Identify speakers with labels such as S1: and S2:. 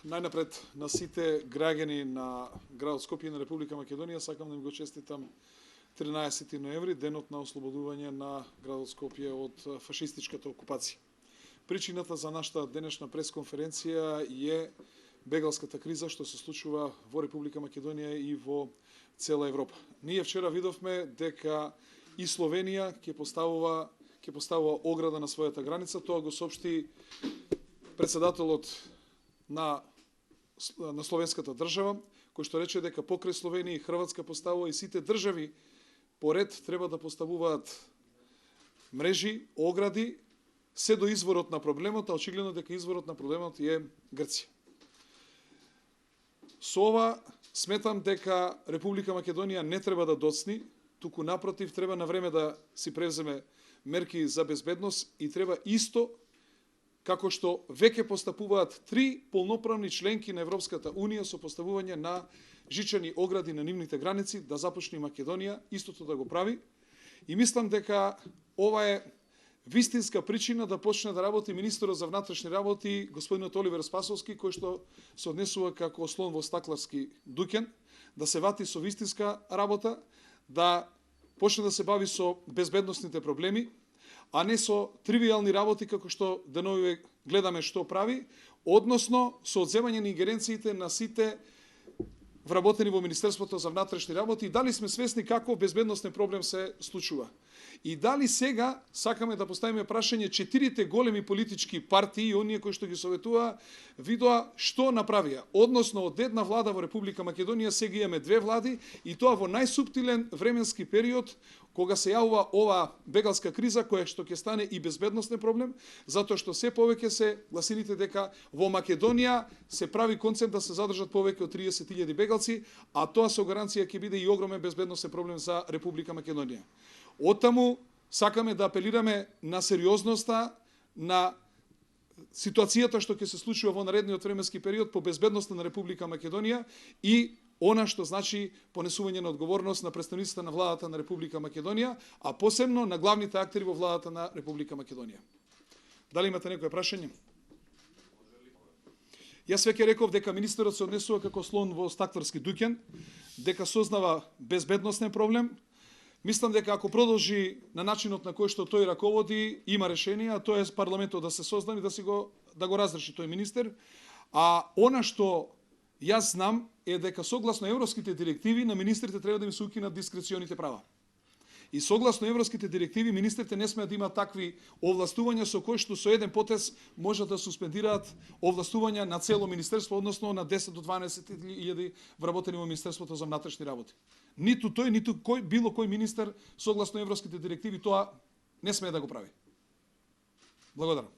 S1: Најнапред на сите граѓани на градот Скопје и на Република Македонија сакам да им го честитам 13 ноември, денот на ослободување на градот Скопје од фашистичката окупација. Причината за нашата денешна пресконференција е бегалската криза што се случува во Република Македонија и во цела Европа. Ние вчера видовме дека и Словенија ќе поставува ограда на својата граница. Тоа го соопшти председателот на словенската држава, кој што рече дека покрај Словенија и Хрватска поставува и сите држави поред треба да поставуваат мрежи, огради, се до изворот на проблемот, а очигледно дека изворот на проблемот е Грција. Со ова сметам дека Република Македонија не треба да доцни, туку напротив треба на време да си превземе мерки за безбедност и треба исто како што веќе постапуваат 3 полноправни членки на Европската Унија со поставување на жичени огради на нивните граници, да започне Македонија истото да го прави. И мислам дека ова е вистинска причина да почне да работи министерот за внатрешни работи, господинот Оливер Спасовски, кој што се однесува како слон во стакларски дуќан, да се вати со вистинска работа, да почне да се бави со безбедносните проблеми, а не со тривијални работи како што деновиве гледаме што прави, односно со одземање на ингеренциите на сите вработени во Министерството за внатрешни работи и дали сме свесни каков безбедносен проблем се случува. И дали сега сакаме да поставиме прашање 4 големи политички партии и оние кои што ги советуваа видоа што направија. Односно од една влада во Република Македонија сега имаме 2 влади и тоа во најсуптилен временски период кога се јавува ова бегалска криза која што ќе стане и безбедносен проблем, затоа што се повеќе се гласините дека во Македонија се прави концепт да се задржат повеќе од 30.000 бегалци, а тоа со гаранција ќе биде и огромен безбедносен проблем за Република Македонија. Оттаму сакаме да апелираме на сериозноста на ситуацијата што ќе се случува во наредниот временски период по безбедноста на Република Македонија и она што значи понесување на одговорност на представниците на владата на Република Македонија, а посебно на главните актери во владата на Република Македонија. Дали имате некое прашање? Јас веќе реков дека министерот се однесува како слон во стакларски дуќан, дека сознава безбедносен проблем. Мислам дека ако продолжи на начинот на кој што тој раководи, има решение, а тоа е парламентот да се создани, да го разреши тој министер. А она што јас знам е дека согласно европските директиви на министрите треба да им се укинат дискреционите права. И согласно европските директиви министрите не смеат да имаат такви овластувања со кои што со еден потез можат да суспендираат овластувања на цело министерство, односно на 10 до 12.000 вработени во Министерството за внатрешни работи. Ниту тој, ниту било кој министер согласно европските директиви тоа не смее да го прави. Благодарам.